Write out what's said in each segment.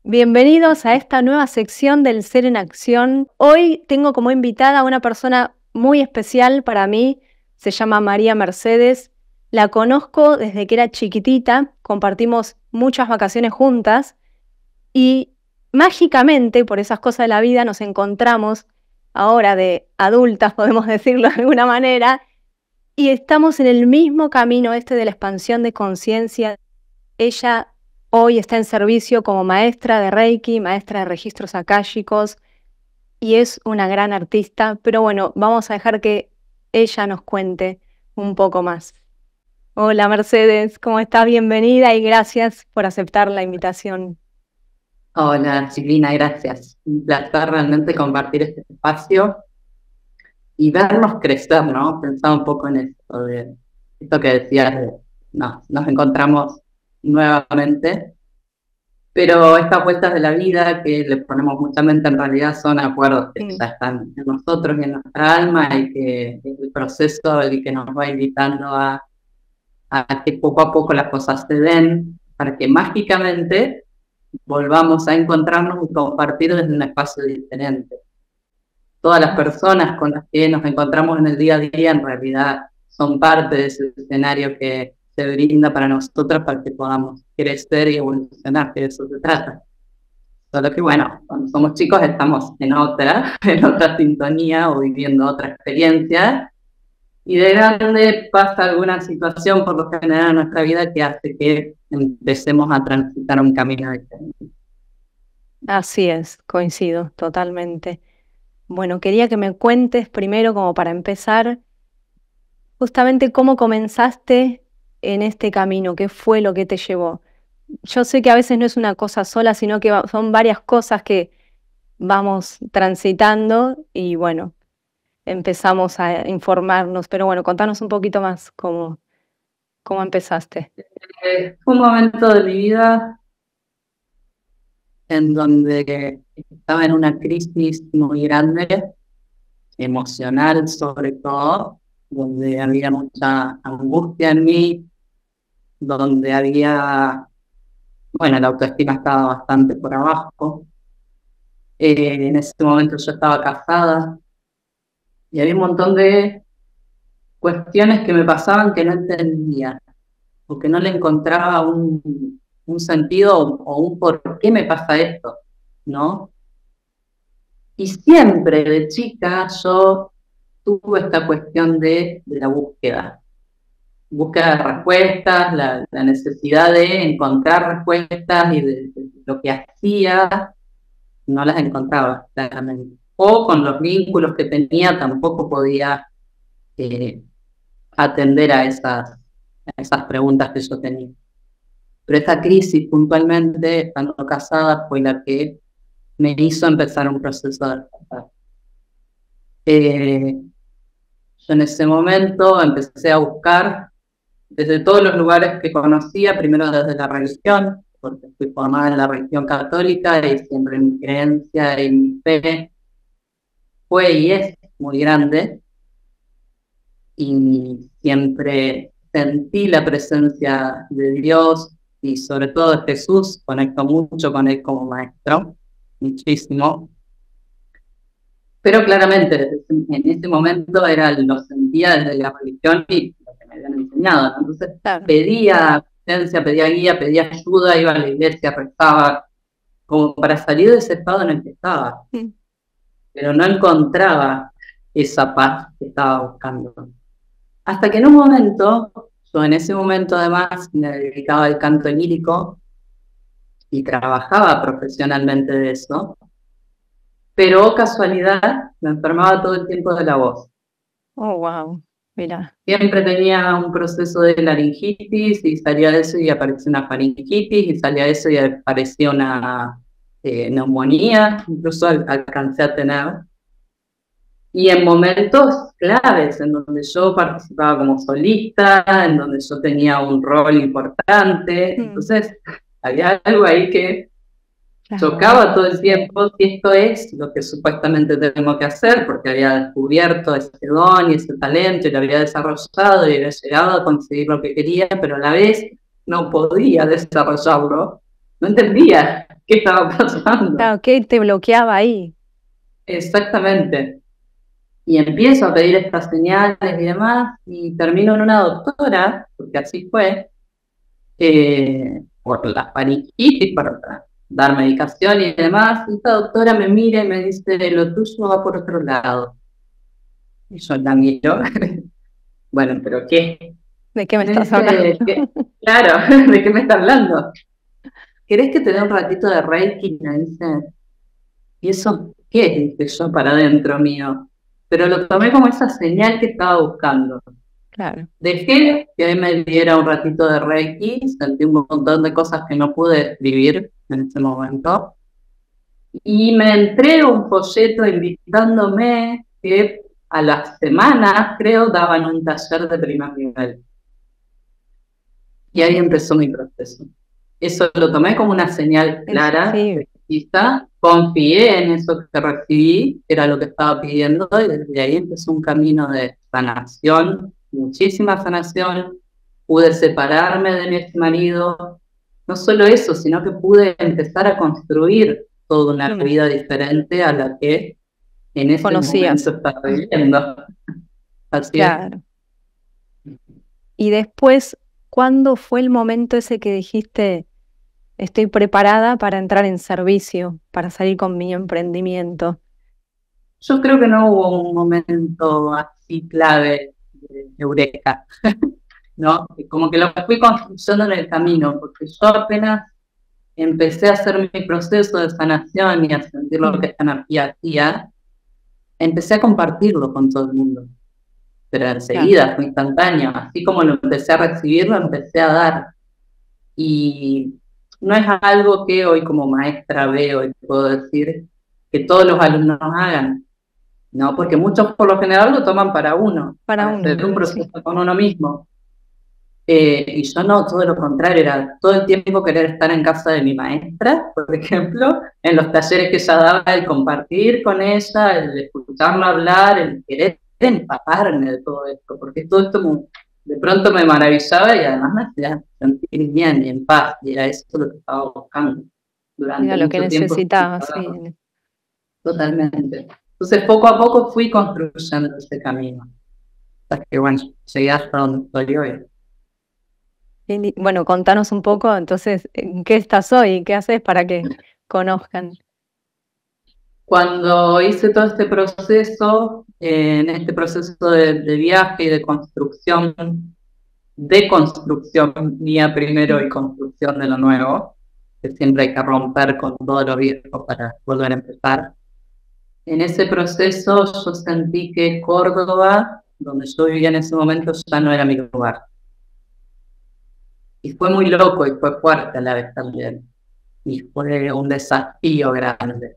Bienvenidos a esta nueva sección del Ser en Acción. Hoy tengo como invitada a una persona muy especial para mí, se llama María Mercedes. La conozco desde que era chiquitita, compartimos muchas vacaciones juntas y mágicamente, por esas cosas de la vida, nos encontramos ahora de adultas, podemos decirlo de alguna manera, y estamos en el mismo camino de la expansión de conciencia. Ella hoy está en servicio como maestra de Reiki, maestra de registros akáshicos y es una gran artista, pero bueno, vamos a dejar que ella nos cuente un poco más. Hola Mercedes, ¿cómo estás? Bienvenida y gracias por aceptar la invitación. Hola, Silvina, gracias. Un placer realmente compartir este espacio y vernos crecer, ¿no? Pensar un poco en esto que decías, nos encontramos nuevamente, pero estas vueltas de la vida que le ponemos mucha mente en realidad son acuerdos que ya están en nosotros y en nuestra alma y que es el proceso el que nos va invitando a que poco a poco las cosas se den para que mágicamente volvamos a encontrarnos y compartir desde un espacio diferente. Todas las personas con las que nos encontramos en el día a día en realidad son parte de ese escenario que se brinda para nosotros para que podamos crecer y evolucionar, que de eso se trata. Solo que bueno, cuando somos chicos estamos en otra sintonía o viviendo otra experiencia, y de grande pasa alguna situación por lo general en nuestra vida que hace que empecemos a transitar un camino diferente. Así es, coincido totalmente. Bueno, quería que me cuentes primero, como para empezar, justamente cómo comenzaste en este camino, qué fue lo que te llevó. Yo sé que a veces no es una cosa sola, sino que son varias cosas que vamos transitando y bueno, empezamos a informarnos. Pero bueno, contanos un poquito más cómo empezaste. Fue un momento de mi vida en donde estaba en una crisis muy grande, emocional sobre todo, donde había mucha angustia en mí, donde la autoestima estaba bastante por abajo. En ese momento yo estaba casada y había un montón de cuestiones que me pasaban que no entendía o que no le encontraba un sentido o un por qué me pasa esto, ¿no? Y siempre de chica yo tuve esta cuestión de la búsqueda de respuestas, la necesidad de encontrar respuestas y de lo que hacía, no las encontraba claramente. O con los vínculos que tenía tampoco podía eh, atender a esas preguntas que yo tenía. Pero esta crisis puntualmente, estando casada, fue la que me hizo empezar un proceso de despertar. Yo en ese momento empecé a buscar desde todos los lugares que conocía, primero desde la religión, porque fui formada en la religión católica y siempre mi creencia y mi fe fue y es muy grande, y siempre sentí la presencia de Dios y sobre todo de Jesús. Conecto mucho con él como maestro, muchísimo. Pero claramente en ese momento lo sentía desde la religión y lo que me habían enseñado, ¿no? Entonces pedía asistencia, pedía guía, pedía ayuda, iba a la iglesia, rezaba, como para salir de ese estado en el que estaba. Pero no encontraba esa paz que estaba buscando. Hasta que en un momento, yo en ese momento además me dedicaba al canto lírico y trabajaba profesionalmente de eso, pero casualidad me enfermaba todo el tiempo de la voz. Oh, wow, mira. Siempre tenía un proceso de laringitis y salía de eso y aparecía una faringitis y salía de eso y aparecía una neumonía, incluso alcancé a tener. Y en momentos claves, en donde yo participaba como solista, en donde yo tenía un rol importante, entonces había algo ahí que chocaba todo el tiempo si esto es lo que supuestamente tengo que hacer, porque había descubierto ese don y ese talento y lo había desarrollado y había llegado a conseguir lo que quería, pero a la vez no podía desarrollarlo, no entendía qué estaba pasando. Claro, ¿qué te bloqueaba ahí? Exactamente. Y empiezo a pedir estas señales y demás, y termino en una doctora, porque así fue, por las paniquitis, para dar medicación y demás, y esta doctora me mira y me dice, lo tuyo va por otro lado. Y yo la miro, bueno, ¿pero qué? ¿De qué me Me estás hablando? dice, claro, ¿de qué me está hablando? ¿Querés que te dé un ratito de Reiki? Me dice, ¿y eso qué? Dije yo para adentro mío. Pero lo tomé como esa señal que estaba buscando. Claro, Dejé que él me diera un ratito de Reiki, sentí un montón de cosas que no pude escribir en ese momento. Y me entré un folleto invitándome que a las semanas, creo, daban un taller de primer nivel. Y ahí empezó mi proceso. Eso lo tomé como una señal clara, sí, precisa, confié en eso que recibí, que era lo que estaba pidiendo, y desde ahí empezó un camino de sanación, muchísima sanación. Pude separarme de mi ex marido, no solo eso, sino que pude empezar a construir toda una mm, vida diferente a la que en ese momento conocías, estaba viviendo. Así es. claro. Y después, ¿cuándo fue el momento ese que dijiste, estoy preparada para entrar en servicio, para salir con mi emprendimiento? Yo creo que no hubo un momento así clave de eureka, ¿no? Como que lo fui construyendo en el camino, porque yo apenas empecé a hacer mi proceso de sanación y a sentir lo Mm, que esta energía hacía, empecé a compartirlo con todo el mundo. Pero claro, enseguida, fue instantáneo. Así como lo empecé a recibir, lo empecé a dar. Y no es algo que hoy como maestra veo y puedo decir que todos los alumnos hagan. No, porque muchos por lo general lo toman para uno, para para uno, hacer un sí. proceso con uno mismo. Y yo no, todo lo contrario, era todo el tiempo querer estar en casa de mi maestra, por ejemplo, en los talleres que ella daba, el compartir con ella, el escucharla hablar, el querer empaparme de todo esto, porque todo esto de pronto me maravillaba y además me hacía sentir bien y en paz, y era eso lo que estaba buscando Era durante lo que mucho tiempo. necesitabas, sí. Totalmente. Entonces, poco a poco fui construyendo ese camino. Hasta que, bueno, llegué hasta donde estoy hoy. Bueno, contanos un poco, entonces, ¿en qué estás hoy? ¿Qué haces para que conozcan? Cuando hice todo este proceso, en este proceso de viaje y de construcción mía primero y construcción de lo nuevo, que siempre hay que romper con todo lo viejo para volver a empezar. En ese proceso yo sentí que Córdoba, donde yo vivía en ese momento, ya no era mi lugar. Y fue muy loco y fue fuerte a la vez también. Y fue un desafío grande,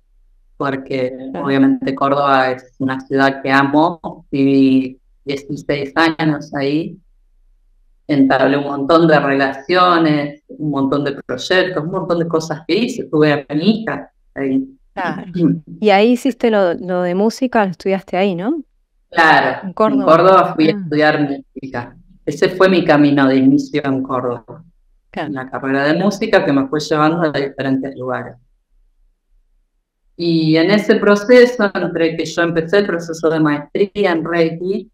porque Claro, obviamente Córdoba es una ciudad que amo, viví 16 años ahí, entablé un montón de relaciones, un montón de proyectos, un montón de cosas que hice, tuve a mi hija ahí. claro. Y ahí hiciste lo de música, lo estudiaste ahí, ¿no? Claro, En en Córdoba. Córdoba fui a Ah, estudiar música. Ese fue mi camino de inicio en Córdoba, claro. una carrera de música que me fue llevando a diferentes lugares. Y en ese proceso, entre que yo empecé el proceso de maestría en Reiki,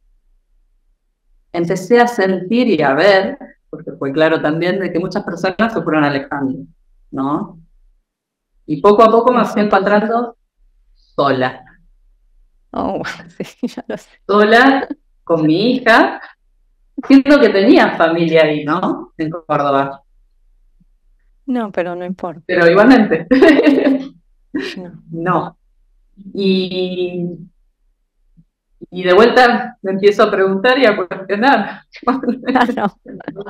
empecé a sentir y a ver, porque fue claro también, de que muchas personas se fueron alejando, ¿no? Y poco a poco me Eso fui pasa. encontrando sola, Oh, sí, ya lo sé. sola con mi hija, siendo que tenía familia ahí, ¿no? En Córdoba, No, pero no importa. pero igualmente, No. no. Y, y de vuelta me empiezo a preguntar y a cuestionar. Claro.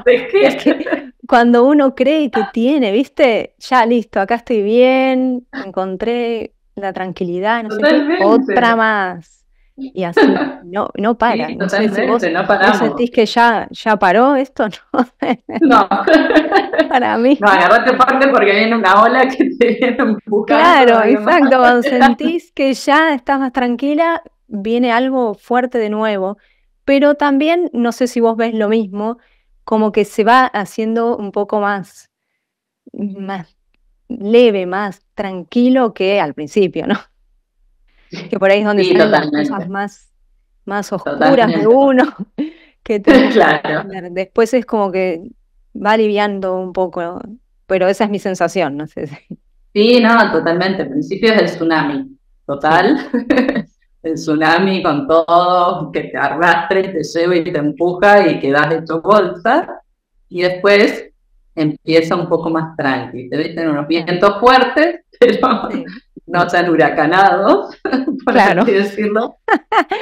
¿De Es qué? que cuando uno cree que tiene, ¿viste? Ya listo, acá estoy bien, encontré la tranquilidad, no sé qué, otra Totalmente. más. Y así, no, no para. Sí, No sé si totalmente, no vos paramos. sentís que ya paró esto, ¿no? No. Para mí. No, agarrate fuerte porque viene una ola que te viene empujando Claro, todavía más. exacto. Cuando sentís que ya estás más tranquila, viene algo fuerte de nuevo. Pero también, no sé si vos ves lo mismo, como que se va haciendo un poco más leve, más tranquilo que al principio, ¿no? Que por ahí es donde Sí, salen las cosas totalmente, más oscuras de totalmente. uno que tenemos que Claro. entender. Después es como que va aliviando un poco, pero esa es mi sensación, no sé si. Sí, no, totalmente. Al principio es el tsunami, Sí, total. El tsunami con todo que te arrastra y te lleva y te empuja y quedas hecho bolsa. Y después empieza un poco más tranqui. Te dicen unos claro, vientos fuertes, pero sí, no tan huracanados, por claro. así decirlo.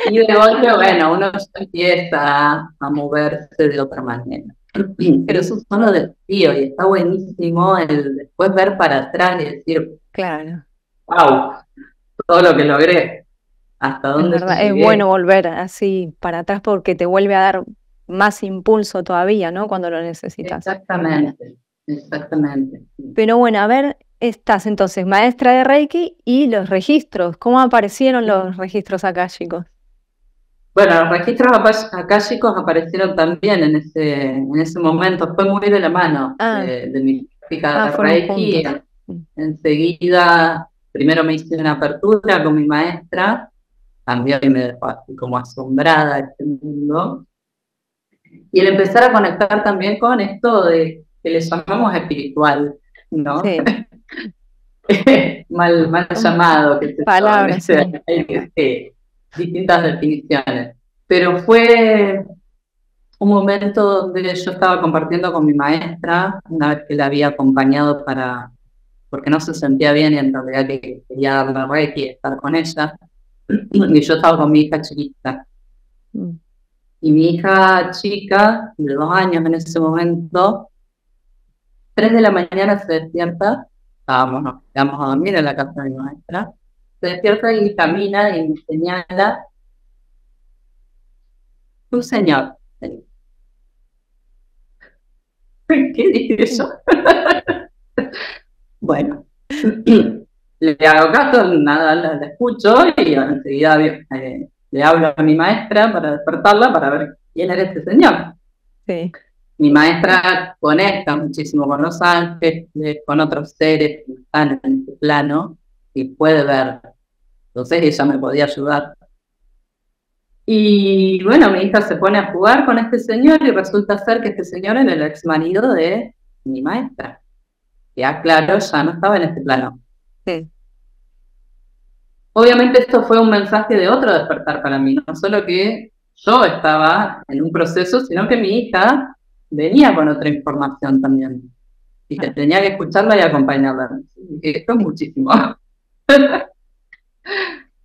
Y de golpe, bueno, uno ya empieza a moverse de otra manera. Pero Sí, eso es solo desafío y está buenísimo el después ver para atrás y decir, claro. wow, todo lo que logré, hasta Es dónde verdad, es bueno llegué. volver así para atrás porque te vuelve a dar más impulso todavía, ¿no? Cuando lo necesitas. Exactamente, exactamente. Pero bueno, a ver, estás entonces maestra de Reiki y los registros. ¿Cómo aparecieron los registros akáshicos? Bueno, los registros akáshicos aparecieron también en ese momento, fue muy de la mano Ah, de mi práctica de fueron Reiki. juntos. Mm, Enseguida, primero me hice una apertura con mi maestra, también me dejó así como asombrada este mundo, y el empezar a conectar también con esto de que le llamamos espiritual, ¿no? sí, Mal son llamado, qué sé yo, palabras, sí. ¿viste? Hay distintas definiciones. Pero fue un momento donde yo estaba compartiendo con mi maestra, una vez que la había acompañado porque no se sentía bien y en realidad que quería darle reiki y estar con ella. Y yo estaba con mi hija chiquita. Mm, Y mi hija chica, de 2 años en ese momento, 3 de la mañana se despierta, nos quedamos a dormir en la casa de mi maestra, se despierta y camina y me señala un señor. ¿Qué dije mm, yo? Bueno, le hago caso, nada, la escucho y enseguida le hablo a mi maestra para despertarla para ver quién era este señor. sí, Mi maestra conecta muchísimo con los ángeles, con otros seres que están en este plano y puede ver. Entonces ella me podía ayudar. Y bueno, mi hija se pone a jugar con este señor y resulta ser que este señor era el ex marido de mi maestra. Ya claro, ya no estaba en este plano. sí. Obviamente esto fue un mensaje de otro despertar para mí, no solo que yo estaba en un proceso, sino que mi hija venía con otra información también y que Ah, tenía que escucharla y acompañarla. Y dije, esto es muchísimo.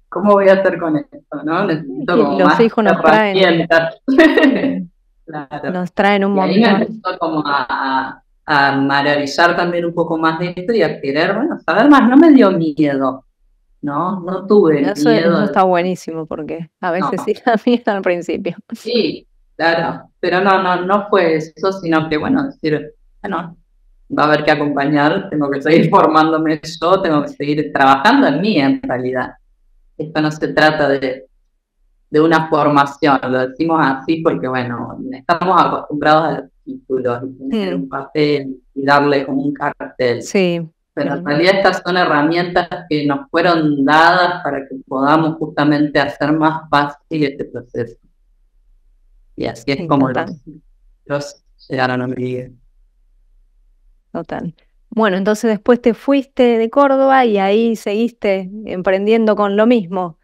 ¿Cómo voy a hacer con esto? ¿No? es Necesito que como los más hijos herramientas. sí, Claro. nos traen un Y ahí me montón. empezó como a maravillar también un poco más de esto y a querer, bueno, saber más. No me dio miedo, ¿no? No tuve Eso miedo. está buenísimo porque a veces No, sí da miedo al principio. sí, claro, pero no fue eso, sino que, bueno, decir, bueno, va a haber que acompañar, tengo que seguir formándome yo, tengo que seguir trabajando en mí en realidad. Esto no se trata de una formación, lo decimos así porque, bueno, estamos acostumbrados a los títulos y tener Mm, un papel y darle como un cartel. sí, Pero pero en no, realidad estas son herramientas que nos fueron dadas para que podamos justamente hacer más fácil este proceso. Y así es sí, como total, los llegaron a mi vida. total. Bueno, entonces después te fuiste de Córdoba y ahí seguiste emprendiendo con lo mismo.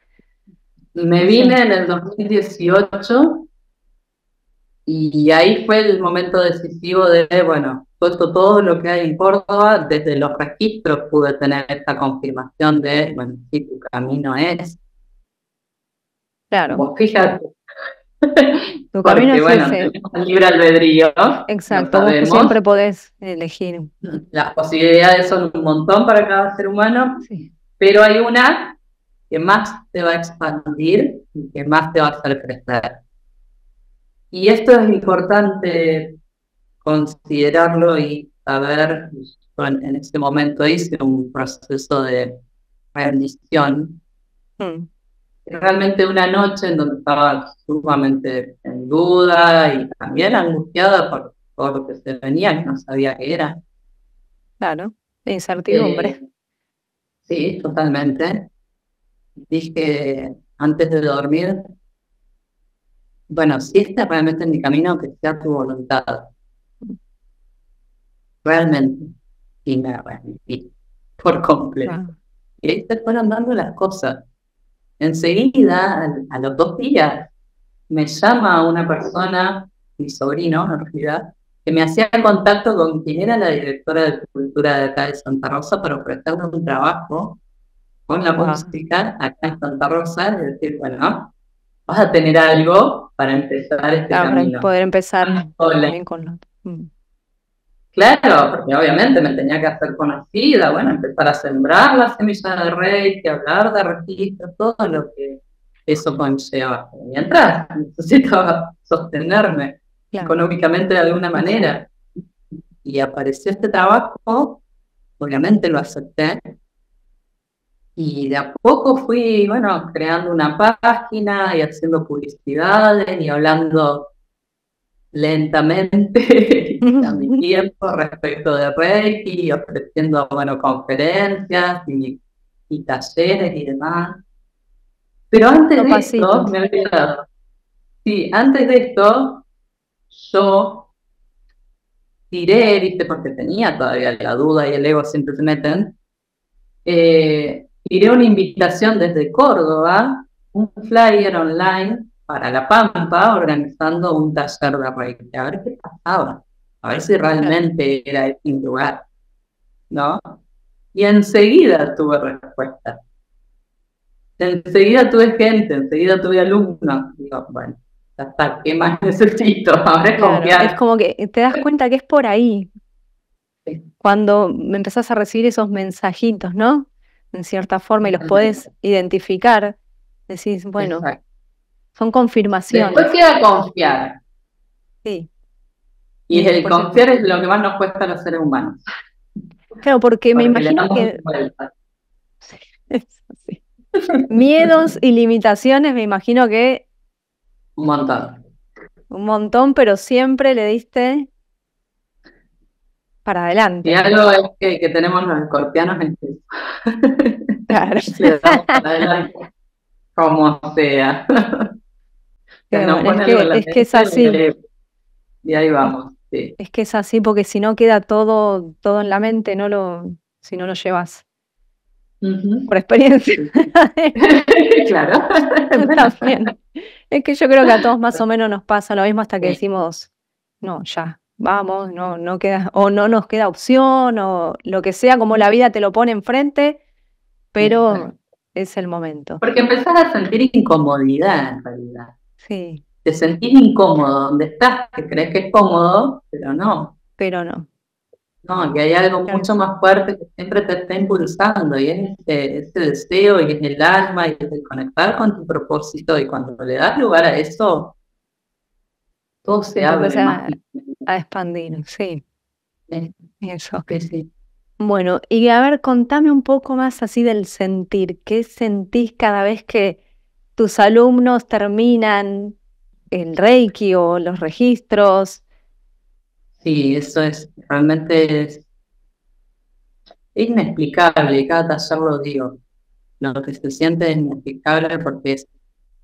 Me Eso, vine en el 2018 y ahí fue el momento decisivo de, bueno, todo lo que hay en Córdoba, desde los registros pude tener esta confirmación de, bueno, sí, tu camino es. claro, Vos fíjate, tu camino porque es bueno, ese. tenemos el libre albedrío, lo Exacto, vos sabemos, siempre podés elegir. las posibilidades son un montón para cada ser humano, Sí, pero hay una que más te va a expandir y que más te va a hacer crecer. Y esto es importante considerarlo y saber, yo en ese momento hice un proceso de rendición. mm, Realmente una noche en donde estaba sumamente en duda y también angustiada por todo lo que se venía, que no sabía qué era. claro. incertidumbre. Sí, totalmente. Dije antes de dormir, bueno, si este realmente es mi camino, que sea tu voluntad, realmente. Y me arrepentí por completo. Wow. Y ahí se fueron dando las cosas. Enseguida, a los 2 días, me llama una persona, mi sobrino en realidad, que me hacía contacto con quien era la directora de cultura de acá de Santa Rosa para ofrecerme un trabajo con la Wow. música acá en Santa Rosa, y decir, bueno, vas a tener algo para empezar este Claro, para camino. poder empezar Sola. también con lo. Claro, porque obviamente me tenía que hacer conocida, bueno, empezar a sembrar la semilla de Reiki, hablar de registro, todo lo que eso conlleva. Mientras necesitaba sostenerme Claro. económicamente de alguna manera. Y apareció este trabajo, obviamente lo acepté, y de a poco fui, bueno, creando una página y haciendo publicidades y hablando lentamente a mi tiempo respecto de Reiki, ofreciendo, bueno, conferencias y talleres y demás. Pero antes Paso a de esto, pasito. me he olvidado. Sí, antes de esto, yo tiré, viste, porque tenía todavía la duda y el ego siempre se meten, tiré una invitación desde Córdoba, un flyer online para La Pampa, organizando un taller de Reiki, a ver qué pasaba, a ver si Claro. realmente era el lugar, ¿no? Y enseguida tuve respuesta. Enseguida tuve gente, enseguida tuve alumnos. Digo, bueno, ya está, ¿qué más necesito? Ahora es Claro, es confiar. como que te das cuenta que es por ahí, Sí, cuando me empezás a recibir esos mensajitos, ¿no? En cierta forma, y los podés identificar, decís, bueno, exacto. son Después confirmaciones. queda confiar. Sí. Y Y el después, confiar es lo que más nos cuesta a los seres humanos, claro, porque me porque le imagino damos que vueltas. es así. Miedos y limitaciones, me imagino que Un montón. un montón, pero siempre le diste para Y adelante. algo es que tenemos los escorpianos en que Claro. le damos para adelante, como sea. Se Qué nos bueno, pone algo en la es que es mente así. y ahí Es, vamos. Sí. es que es así, porque si no queda todo en la mente, si no lo llevas Ujú. por experiencia. Sí, sí. Claro. También. Es que yo creo que a todos más o menos nos pasa lo mismo hasta que Sí, decimos, no, ya, vamos, no queda, o no nos queda opción, o lo que sea, como la vida te lo pone enfrente, pero exacto. es el momento. Porque empezás a sentir incomodidad en realidad. Sí, Te sentís incómodo donde estás, que crees que es cómodo, pero no. pero no. No, que hay algo Claro. mucho más fuerte que siempre te está impulsando y es ese deseo y es el alma y es el conectar con tu propósito y cuando le das lugar a eso, todo se Te abre empieza más. a expandir, sí, Sí, eso. sí, sí. Bueno, y a ver, contame un poco más así del sentir. ¿Qué sentís cada vez que tus alumnos terminan el Reiki o los registros? Sí, eso es, realmente es inexplicable y cada taller lo digo. Lo que se siente es inexplicable porque es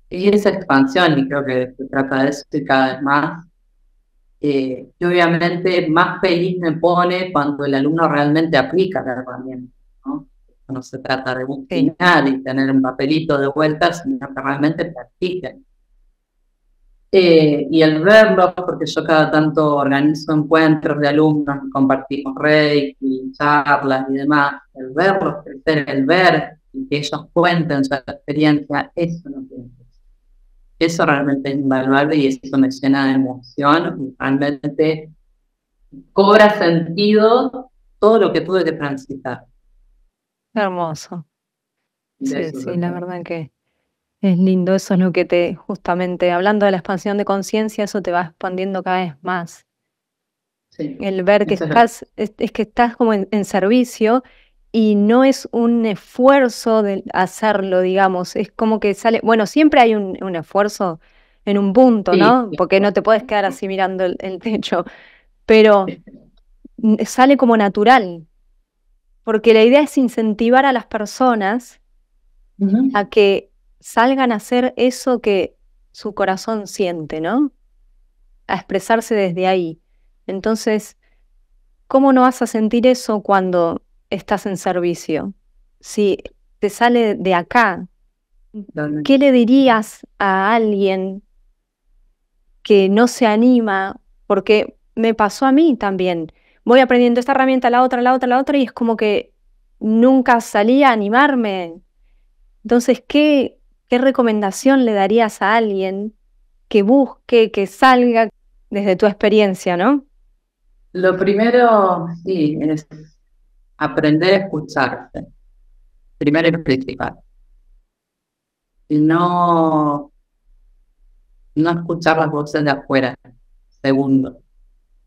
esa expansión y creo que se trata de eso y cada vez más. Y obviamente más feliz me pone cuando el alumno realmente aplica la herramienta, ¿no? No se trata de Sí, bustinar y tener un papelito de vuelta, sino que realmente practiquen. Y el verlo, porque yo cada tanto organizo encuentros de alumnos, compartimos reiki, charlas y demás, el verlos crecer, el ver y que ellos cuenten su experiencia, eso no tiene precio. Eso realmente es invaluable y eso me llena de emoción y realmente cobra sentido todo lo que tuve que transitar. qué hermoso. De Sí, eso se sí, la trata. verdad que es lindo. Eso es lo que justamente hablando de la expansión de conciencia, eso te va expandiendo cada vez más. Sí, El ver que eso es lo que... es que estás como en servicio y no es un esfuerzo de hacerlo, digamos, es como que sale, bueno, siempre hay un esfuerzo en un punto, Sí, ¿no? Porque no te puedes quedar así mirando el techo, pero sale como natural, porque la idea es incentivar a las personas Ujú. a que salgan a hacer eso que su corazón siente, ¿no? A expresarse desde ahí. Entonces, ¿cómo no vas a sentir eso cuando estás en servicio? Si te sale de acá, ¿qué le dirías a alguien que no se anima? Porque me pasó a mí también. Voy aprendiendo esta herramienta, la otra, la otra, la otra, y es como que nunca salí a animarme. Entonces, ¿qué recomendación le darías a alguien que busque, que salga desde tu experiencia, ¿no? Lo primero, sí, es aprender a escucharse, primero y principal. Y no escuchar las voces de afuera, segundo,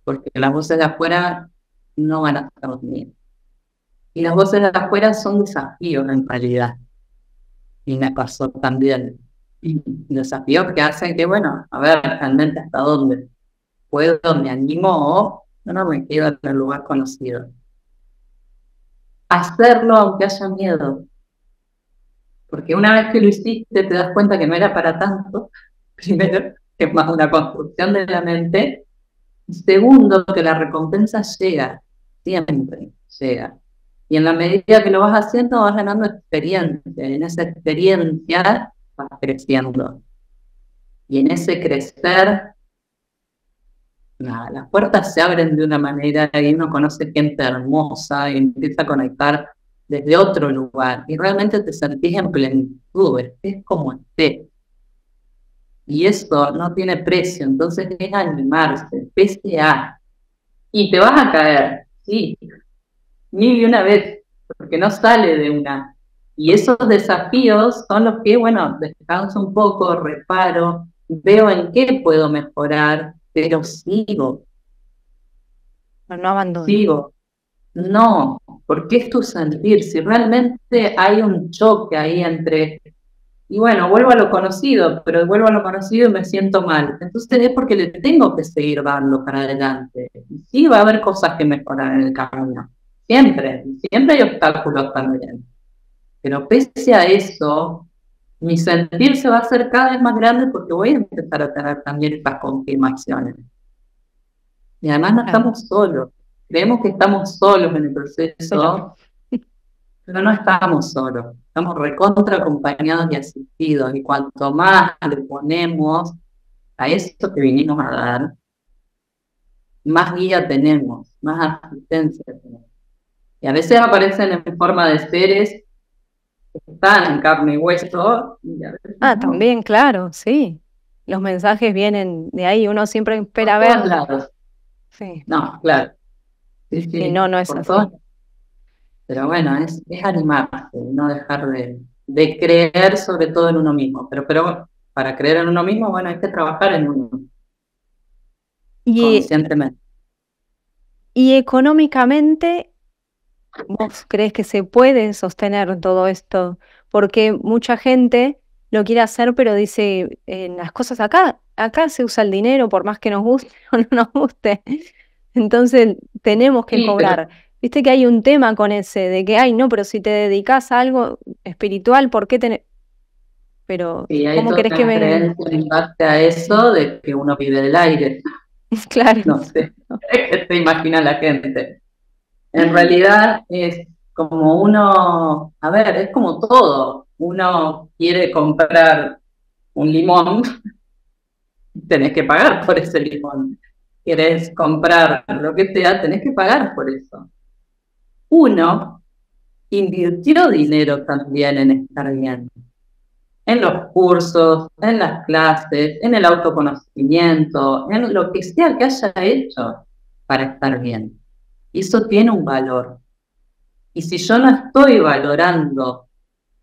porque las voces de afuera no van a estar bien. Y las voces de afuera son desafíos en realidad. Y me pasó también. Y desafíos que hacen que, bueno, a ver realmente hasta dónde puedo, me animo o no me quedo en el lugar conocido. Hacerlo aunque haya miedo, porque una vez que lo hiciste te das cuenta que no era para tanto, primero, que es más una construcción de la mente, y segundo, que la recompensa llega, siempre llega. Y en la medida que lo vas haciendo, vas ganando experiencia. Y en esa experiencia vas creciendo. Y en ese crecer, nada, las puertas se abren de una manera y uno conoce gente hermosa y empieza a conectar desde otro lugar. Y realmente te sentís en plenitud, estés como estés. Y eso no tiene precio, entonces es animarse, pese a. Y te vas a caer, sí, mil y una vez, porque no sale de una. Y esos desafíos son los que, bueno, descanso un poco, reparo, veo en qué puedo mejorar, pero Pero no abandono. sigo. No, porque es tu sentir. Si realmente hay un choque ahí entre, y bueno, vuelvo a lo conocido, pero vuelvo a lo conocido y me siento mal. Entonces es porque le tengo que seguir dando para adelante. Y sí va a haber cosas que mejorar en el camino. Siempre, siempre hay obstáculos también. Pero pese a eso, mi sentir se va a hacer cada vez más grande porque voy a empezar a tener también estas confirmaciones. Y además no Claro. estamos solos. Creemos que estamos solos en el Pero proceso, pero no estamos solos. Estamos recontra acompañados y asistidos. Y cuanto más le ponemos a esto que vinimos a dar, más guía tenemos, más asistencia tenemos. Y a veces aparecen en forma de seres que están en carne y hueso, y a veces no. también, claro, sí. Los mensajes vienen de ahí, uno siempre Por espera todos ver. lados. Sí, No, claro. Sí, y no, sí, no es por todos. así. Pero bueno, es animarse, no dejar de creer sobre todo en uno mismo. Pero para creer en uno mismo, bueno, hay que trabajar en uno Y, conscientemente. y económicamente, ¿vos crees que se puede sostener todo esto? Porque mucha gente lo quiere hacer, pero dice, las cosas acá se usa el dinero, por más que nos guste o no nos guste. Entonces tenemos que Sí, pero cobrar. Viste que hay un tema con ese, de que, ay, no, pero si te dedicas a algo espiritual, ¿por qué tenés? Pero, sí, hay ¿cómo toda querés que una me...? creencia en base a eso de que uno vive del aire. Claro. No sé, ¿qué se imagina la gente? En realidad es como uno, a ver, es como todo. Uno quiere comprar un limón, tenés que pagar por ese limón. Quieres comprar lo que sea, tenés que pagar por eso. Uno invirtió dinero también en estar bien, en los cursos, en las clases, en el autoconocimiento, en lo que sea que haya hecho para estar bien. Y eso tiene un valor. Y si yo no estoy valorando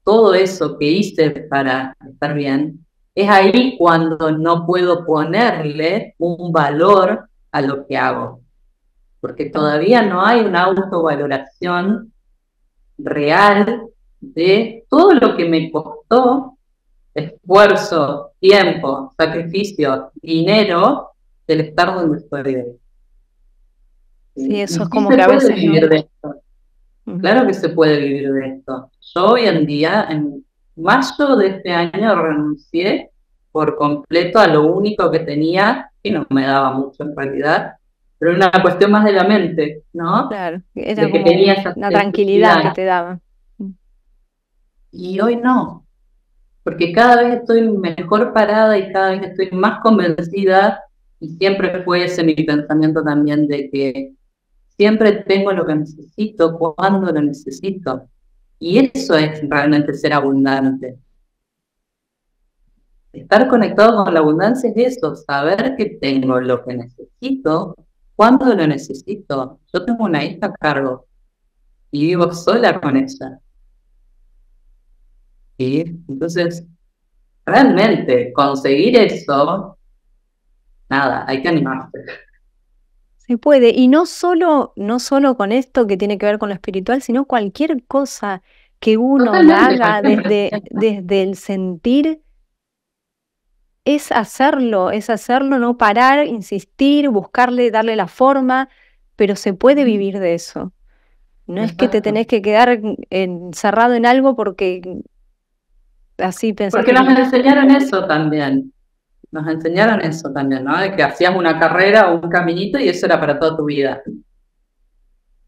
todo eso que hice para estar bien, es ahí cuando no puedo ponerle un valor a lo que hago, porque todavía no hay una autovaloración real de todo lo que me costó esfuerzo, tiempo, sacrificio, dinero del estar donde estoy hoy. Sí, ¿Sí? eso Y es sí como se que a puede veces vivir no. de esto. Claro que se puede vivir de esto. Yo hoy en día, en mayo de este año, renuncié por completo a lo único que tenía, que no me daba mucho en realidad, pero una cuestión más de la mente, ¿no? Claro, era De que como tenía esa una tranquilidad que necesidad. te daba. Y hoy no, porque cada vez estoy mejor parada y cada vez estoy más convencida, y siempre fue ese mi pensamiento también de que siempre tengo lo que necesito cuando lo necesito. Y eso es realmente ser abundante. Estar conectado con la abundancia es eso, saber que tengo lo que necesito cuando lo necesito. Yo tengo una hija a cargo y vivo sola con ella. Y entonces, realmente, conseguir eso, nada, hay que animarse. Se puede, y no solo con esto que tiene que ver con lo espiritual, sino cualquier cosa que uno la Totalmente, haga cualquier desde el sentir, es hacerlo, no parar, insistir, buscarle, darle la forma, pero se puede vivir de eso. No es que te tenés Exacto. que quedar encerrado en algo porque así pensás Porque que... nos enseñaron eso también. Nos enseñaron eso también, ¿no? De que hacías una carrera o un caminito y eso era para toda tu vida.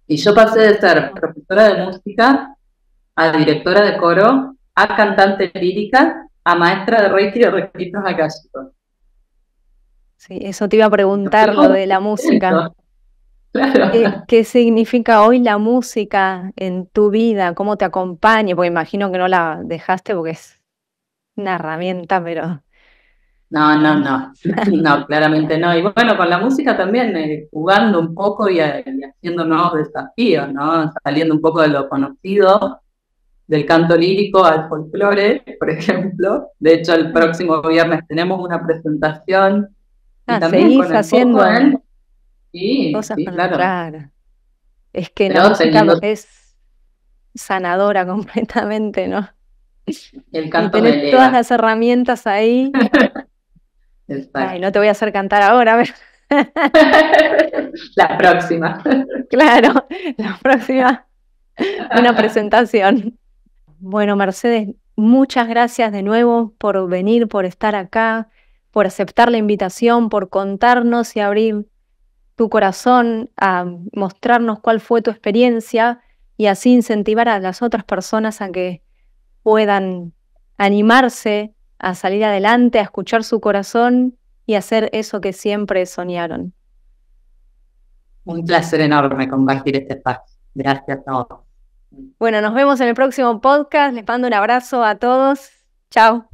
Y yo pasé de ser profesora de música a directora de coro, a cantante lírica, a maestra de Reiki y de registros akáshicos. Sí, eso te iba a Yo fui preguntar, lo con de la música. eso, claro. ¿Qué significa hoy la música en tu vida? ¿Cómo te acompaña? Porque imagino que no la dejaste porque es una herramienta, pero No, no, no, no, claramente no. Y bueno, con la música también, jugando un poco y haciendo nuevos desafíos, ¿no? Saliendo un poco de lo conocido, del canto lírico al folclore, por ejemplo. De hecho, el próximo viernes tenemos una presentación y también con seguís el foco haciendo en, sí, cosas sí, con... claro, Claro, es que la pero música teniendo es sanadora completamente, ¿no? el Y canto me tenés todas eleva. las herramientas ahí. Ay, no Exacto. te voy a hacer cantar ahora, a ver. La próxima. Claro, la próxima, una presentación. Bueno, Mercedes, muchas gracias de nuevo por venir, por estar acá, por aceptar la invitación, por contarnos y abrir tu corazón a mostrarnos cuál fue tu experiencia y así incentivar a las otras personas a que puedan animarse a salir adelante, a escuchar su corazón y hacer eso que siempre soñaron. Un placer enorme compartir este espacio. Gracias a vos. Bueno, nos vemos en el próximo podcast. Les mando un abrazo a todos. Chao.